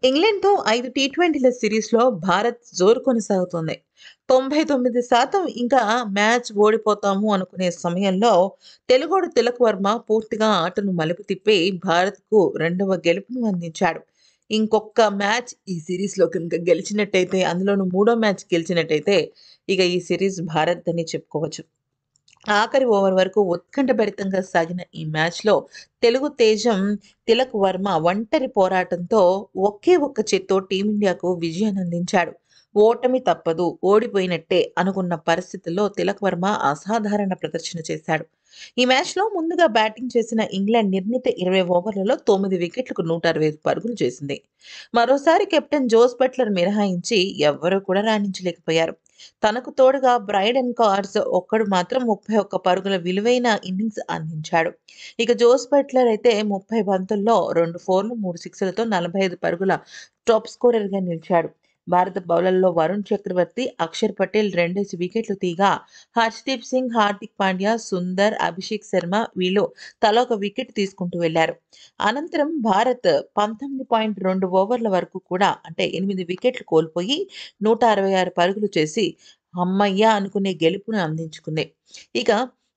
ఇంగ్లాండ్‌తో 5 టీ20ల సిరీస్‌లో భారత్ జోరు కొనసాగుతోంది. 99% ఇంకా మ్యాచ్ ఓడిపోతాము అనుకునే సమయంలో తెలుగోడు తిలక్ వర్మ పూర్తిగా ఆటను మలుపు తిప్పి భారత్‌కు రెండవ గెలుపును అందించాడు. ఇంకొక్క మ్యాచ్ ఈ సిరీస్‌లో కనుక గెలిచినట్టయితే, అందులోనూ మూడో మ్యాచ్ గెలిచినట్టయితే ఇక ఈ సిరీస్ భారత్‌దని చెప్పుకోవచ్చు. ఆఖరి ఓవర్ వరకు ఉత్కంఠభరితంగా సాగిన ఈ మ్యాచ్‌లో తెలుగు తేజం తిలక్ వర్మ ఒంటరి పోరాటంతో ఒకే ఒక్క చేత్తో టీమిండియాకు విజయాన్నందించాడు. ఓటమి తప్పదు, ఓడిపోయినట్టే అనుకున్న పరిస్థితుల్లో తిలక్ వర్మ అసాధారణ ప్రదర్శన చేశాడు. ఈ మ్యాచ్‌లో ముందుగా బ్యాటింగ్ చేసిన ఇంగ్లాండ్ నిర్ణీత 20 ఓవర్లలో 9 వికెట్లకు 165 పరుగులు చేసింది. మరోసారి కెప్టెన్ జోస్ బట్లర్ మినహాయించి ఎవ్వరూ కూడా రాణించలేకపోయారు. తనకు తోడుగా బ్రైడెన్ కార్స్ ఒక్కడు మాత్రం 31 పరుగుల విలువైన ఇన్నింగ్స్ అందించాడు. ఇక జోస్ బట్లర్ అయితే 30 బంతుల్లో 2 ఫోర్లు, 3 సిక్సర్లతో 45 పరుగుల టాప్ స్కోరర్‌గా నిలిచాడు. భారత బౌలర్లలో వరుణ్ చక్రవర్తి, అక్షర్ పటేల్ 2 వికెట్లు తీయగా హర్షదీప్ సింగ్, హార్దిక్ పాండ్యా, సుందర్, అభిషేక్ శర్మ వీళ్ళు తలా ఒక వికెట్ తీసుకుంటూ వెళ్లారు. అనంతరం భారత్ 19.2 ఓవర్ల వరకు కూడా అంటే 8 వికెట్లు కోల్పోయి 166 పరుగులు చేసి హమ్మయ్య! అనుకునే గెలుపును అందించుకుంది. ఇక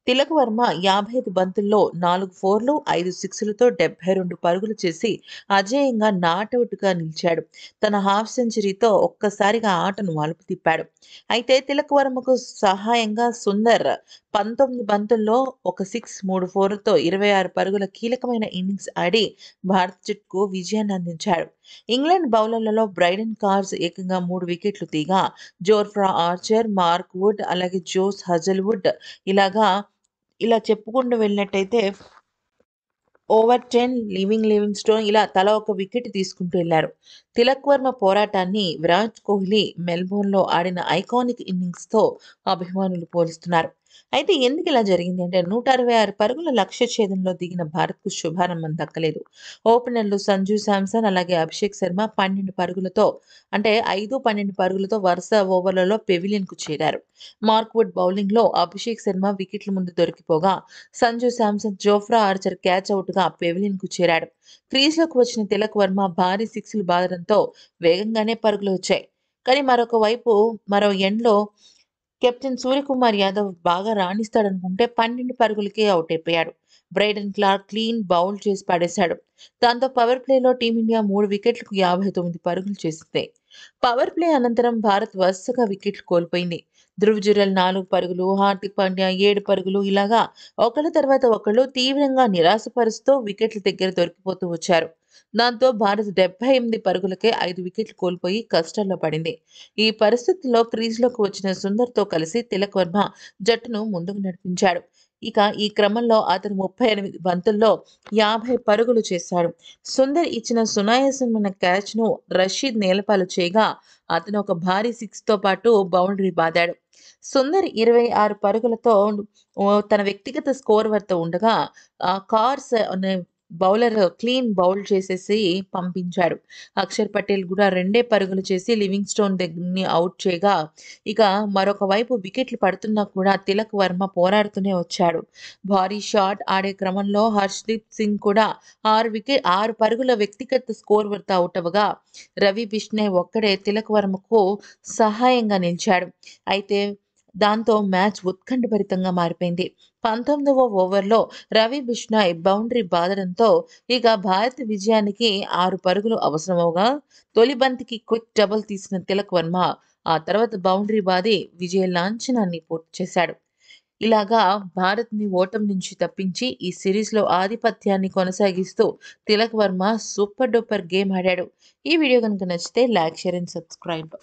తిలక్ వర్మ 55 బంతుల్లో 4 ఫోర్లు, 5 సిక్స్‌లతో 72 పరుగులు చేసి అజేయంగా నాటౌట్‌గా నిలిచాడు. తన హాఫ్ సెంచరీతో ఒక్కసారిగా ఆటను మలుపు తిప్పాడు. అయితే తిలక్ వర్మకు సహాయంగా సుందర్ 19 బంతుల్లో ఒక సిక్స్, 3 ఫోర్లతో 26 పరుగుల కీలకమైన ఇన్నింగ్స్ ఆడి భారత జట్టుకు విజయాన్ని అందించాడు. ఇంగ్లాండ్ బౌలర్లలో బ్రైడెన్ కార్స్ ఏకంగా 3 వికెట్లు తీయగా జోఫ్రా ఆర్చర్, మార్క్ వుడ్ అలాగే జోస్ హజల్‌వుడ్ ఇలా చెప్పుకుంటూ వెళ్ళినట్టయితే ఓవర్ 10, లివింగ్స్టోన్ ఇలా తలా ఒక వికెట్ తీసుకుంటూ వెళ్లారు. తిలక్ వర్మ పోరాటాన్ని విరాట్ కోహ్లీ మెల్బోర్న్‌లో ఆడిన ఐకానిక్ ఇన్నింగ్స్‌తో అభిమానులు పోలుస్తున్నారు. అయితే ఎందుకిలా జరిగింది అంటే 166 పరుగుల లక్ష్య ఛేదనలో దిగిన భారత్‌కు శుభారంభం దక్కలేదు. ఓపెనర్లు సంజు శాంసన్ అలాగే అభిషేక్ శర్మ 12 పరుగులతో అంటే 5, 12 పరుగులతో వరుస ఓవర్లలో పెవిలియన్‌కు చేరారు. మార్క్ వుడ్ బౌలింగ్‌లో అభిషేక్ శర్మ వికెట్ల ముందు దొరికిపోగా Sanju Samson, Jofra Archer catch ఔట్‌గా పెవిలియన్‌కు చేరాడు. క్రీజ్‌లోకి వచ్చిన తిలక్ వర్మ భారీ సిక్స్‌లు బాదడంతో వేగంగానే పరుగులు వచ్చాయి. కానీ మరో ఎండ్‌లో కెప్టెన్ సూర్యకుమార్ యాదవ్ బాగా రాణిస్తాడనుకుంటే 12 పరుగులకే ఔట్ అయిపోయాడు. బ్రైడెన్ క్లార్క్ క్లీన్ బౌల్డ్ చేసి పడేశాడు. దాంతో పవర్ ప్లేలో టీమిండియా 3 వికెట్లకు 59 పరుగులు చేసింది. పవర్ ప్లే అనంతరం భారత్ వరుసగా వికెట్లు కోల్పోయింది. ధృవ్ జురెల్ 4 పరుగులు, హార్దిక్ పాండ్యా 7 పరుగులు ఇలాగా ఒకళ్ళ తర్వాత ఒకళ్ళు తీవ్రంగా నిరాశపరుస్తూ వికెట్ల దగ్గర దొరికిపోతూ వచ్చారు. దాంతో భారత్ 78 పరుగులకే 5 వికెట్లు కోల్పోయి కష్టాల్లో పడింది. ఈ పరిస్థితుల్లో క్రీజ్‌లోకి వచ్చిన సుందర్‌తో కలిసి తిలక్ వర్మ జట్టును ముందుకు నడిపించాడు. ఇక ఈ క్రమంలో అతను 38 బంతుల్లో 50 పరుగులు చేశాడు. సుందర్ ఇచ్చిన సునాయాసమైన క్యాచ్‌ను రషీద్ నేలపాలు చేయగా అతను ఒక భారీ సిక్స్‌తో పాటు బౌండరీ బాదాడు. సుందర్ 26 పరుగులతో తన వ్యక్తిగత స్కోర్ వద్ద ఉండగా కార్స్ అనే బౌలర్ క్లీన్ బౌల్డ్ చేసేసి పంపించాడు. అక్షర్ పటేల్ కూడా 2 పరుగులు చేసి లివింగ్స్టోన్ దగ్గరని ఔట్ చేయగా, ఇక మరొక వైపు వికెట్లు పడుతున్నా కూడా తిలక్ వర్మ పోరాడుతూనే వచ్చాడు. భారీ షాట్ ఆడే క్రమంలో హర్షదీప్ సింగ్ కూడా 6 పరుగుల వ్యక్తిగత స్కోర్ వద్ద ఔట్ అవ్వగా, రవి బిష్ణయ్ ఒక్కడే తిలక్ వర్మకు సహాయంగా నిలిచాడు. అయితే దాంతో మ్యాచ్ ఉత్కంఠభరితంగా మారిపోయింది. 19వ ఓవర్‌లో రవి బిష్నాయ్ బౌండరీ బాదడంతో ఇక భారత విజయానికి 6 పరుగులు అవసరమవగా తొలి బంతికి క్విక్ డబుల్ తీసిన తిలక్ వర్మ ఆ తర్వాత బౌండరీ బాది విజయ లాంఛనాన్ని పూర్తి చేశాడు. ఇలాగా భారత్‌ని ఓటమి నుంచి తప్పించి ఈ సిరీస్‌లో ఆధిపత్యాన్ని కొనసాగిస్తూ Tilak Varma super duper game ఆడాడు. ఈ వీడియో గనుక నచ్చితే లైక్, షేర్ అండ్ సబ్స్క్రైబ్.